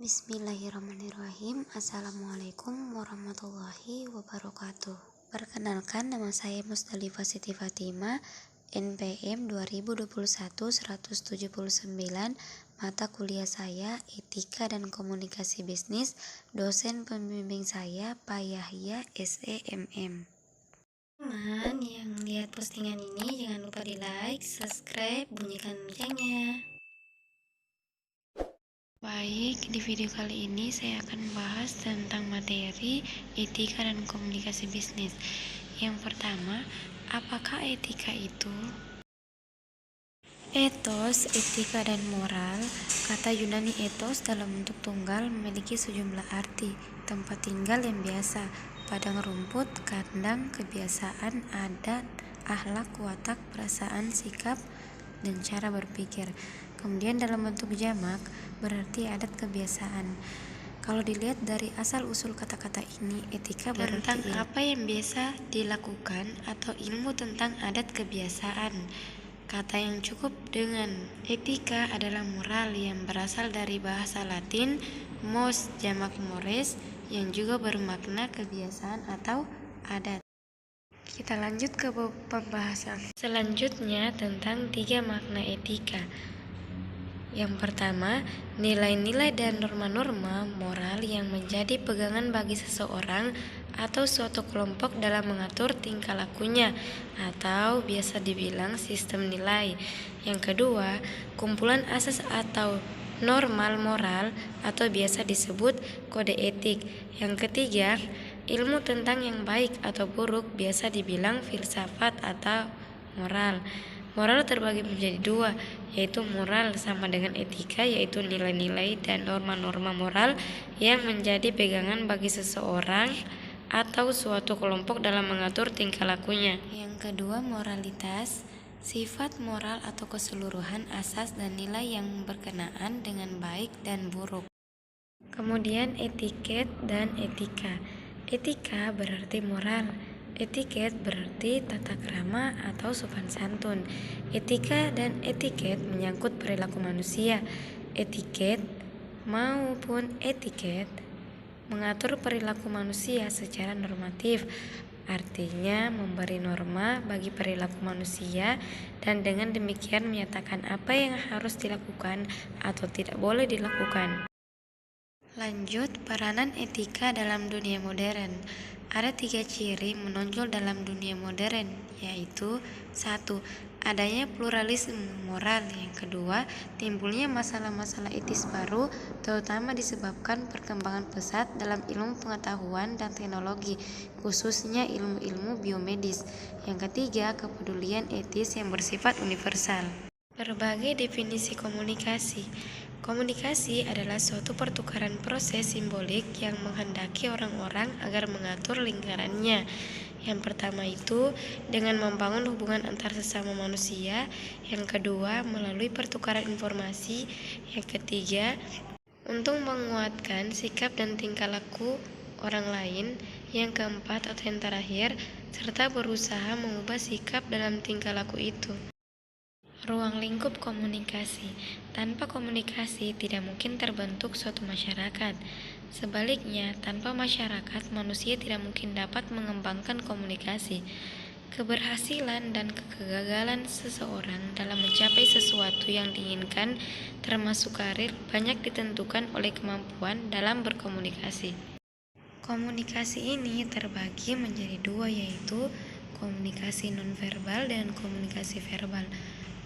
Bismillahirrahmanirrahim. Assalamualaikum warahmatullahi wabarakatuh. Perkenalkan, nama saya Musdalifah Siti Fatimah, NPM 2021-179. Mata kuliah saya Etika dan Komunikasi Bisnis. Dosen pembimbing saya Pak Yahya SEMM. Teman yang lihat postingan ini jangan lupa di like, subscribe, bunyikan loncengnya. Baik, di video kali ini saya akan membahas tentang materi etika dan komunikasi bisnis. Yang pertama, apakah etika itu? Etos, etika, dan moral. Kata Yunani etos dalam bentuk tunggal memiliki sejumlah arti: tempat tinggal yang biasa, padang rumput, kandang, kebiasaan, adat, akhlak, watak, perasaan, sikap, dan cara berpikir. Kemudian dalam bentuk jamak berarti adat kebiasaan. Kalau dilihat dari asal-usul kata-kata ini, etika berarti tentang apa yang biasa dilakukan atau ilmu tentang adat kebiasaan. Kata yang cukup dengan etika adalah moral yang berasal dari bahasa Latin mos jamak mores yang juga bermakna kebiasaan atau adat. Kita lanjut ke pembahasan selanjutnya tentang 3 makna etika. Yang pertama, nilai-nilai dan norma-norma moral yang menjadi pegangan bagi seseorang atau suatu kelompok dalam mengatur tingkah lakunya, atau biasa dibilang sistem nilai. Yang kedua, kumpulan asas atau normal moral atau biasa disebut kode etik. Yang ketiga, ilmu tentang yang baik atau buruk biasa dibilang filsafat atau moral. Moral terbagi menjadi 2, yaitu moral sama dengan etika, yaitu nilai-nilai dan norma-norma moral yang menjadi pegangan bagi seseorang atau suatu kelompok dalam mengatur tingkah lakunya. Yang kedua, moralitas, sifat moral atau keseluruhan asas dan nilai yang berkenaan dengan baik dan buruk. Kemudian etiket dan etika. Etika berarti moral. Etiket berarti tata krama atau sopan santun. Etika dan etiket menyangkut perilaku manusia. Etiket maupun etiket mengatur perilaku manusia secara normatif, artinya memberi norma bagi perilaku manusia dan dengan demikian menyatakan apa yang harus dilakukan atau tidak boleh dilakukan. Lanjut, peranan etika dalam dunia modern. Ada 3 ciri menonjol dalam dunia modern, yaitu 1. Adanya pluralisme moral. Yang kedua, timbulnya masalah-masalah etis baru, terutama disebabkan perkembangan pesat dalam ilmu pengetahuan dan teknologi, khususnya ilmu-ilmu biomedis. Yang ketiga, kepedulian etis yang bersifat universal. Berbagai definisi komunikasi. Komunikasi adalah suatu pertukaran proses simbolik yang menghendaki orang-orang agar mengatur lingkarannya. Yang pertama itu dengan membangun hubungan antar sesama manusia, yang kedua melalui pertukaran informasi, yang ketiga untuk menguatkan sikap dan tingkah laku orang lain, yang keempat atau yang terakhir, serta berusaha mengubah sikap dalam tingkah laku itu. Ruang lingkup komunikasi. Tanpa komunikasi tidak mungkin terbentuk suatu masyarakat. Sebaliknya, tanpa masyarakat, manusia tidak mungkin dapat mengembangkan komunikasi. Keberhasilan dan kegagalan seseorang dalam mencapai sesuatu yang diinginkan, termasuk karir, banyak ditentukan oleh kemampuan dalam berkomunikasi. Komunikasi ini terbagi menjadi dua, yaitu komunikasi nonverbal dan komunikasi verbal.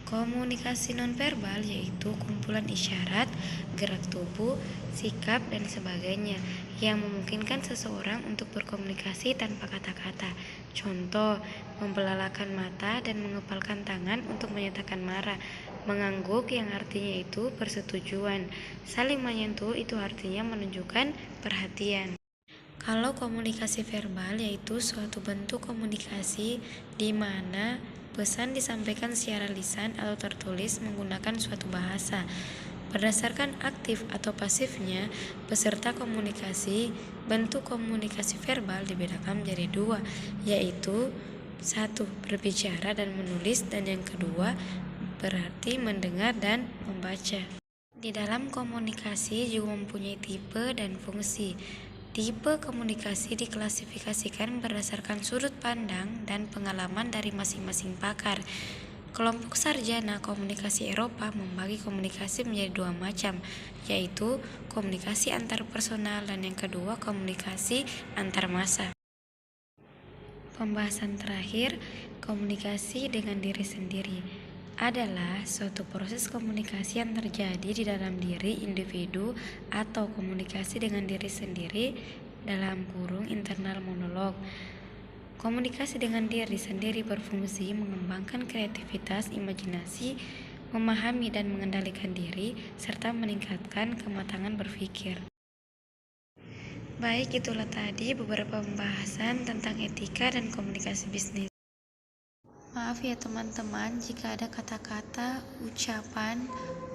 Komunikasi nonverbal yaitu kumpulan isyarat, gerak tubuh, sikap, dan sebagainya yang memungkinkan seseorang untuk berkomunikasi tanpa kata-kata. Contoh, membelalakan mata dan mengepalkan tangan untuk menyatakan marah, mengangguk yang artinya itu persetujuan, saling menyentuh itu artinya menunjukkan perhatian. Kalau komunikasi verbal yaitu suatu bentuk komunikasi di mana pesan disampaikan secara lisan atau tertulis menggunakan suatu bahasa. Berdasarkan aktif atau pasifnya peserta komunikasi, bentuk komunikasi verbal dibedakan menjadi dua, yaitu satu, berbicara dan menulis, dan yang kedua berarti mendengar dan membaca. Di dalam komunikasi juga mempunyai tipe dan fungsi. Tipe komunikasi diklasifikasikan berdasarkan sudut pandang dan pengalaman dari masing-masing pakar. Kelompok sarjana komunikasi Eropa membagi komunikasi menjadi dua macam, yaitu komunikasi antarpersonal dan yang kedua komunikasi antar massa. Pembahasan terakhir, komunikasi dengan diri sendiri adalah suatu proses komunikasi yang terjadi di dalam diri individu atau komunikasi dengan diri sendiri dalam kurung internal monolog. Komunikasi dengan diri sendiri berfungsi mengembangkan kreativitas, imajinasi, memahami dan mengendalikan diri, serta meningkatkan kematangan berpikir. Baik, itulah tadi beberapa pembahasan tentang etika dan komunikasi bisnis. Maaf ya teman-teman jika ada kata-kata, ucapan,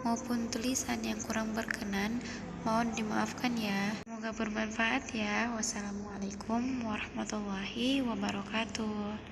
maupun tulisan yang kurang berkenan, mohon dimaafkan ya. Semoga bermanfaat ya. Wassalamualaikum warahmatullahi wabarakatuh.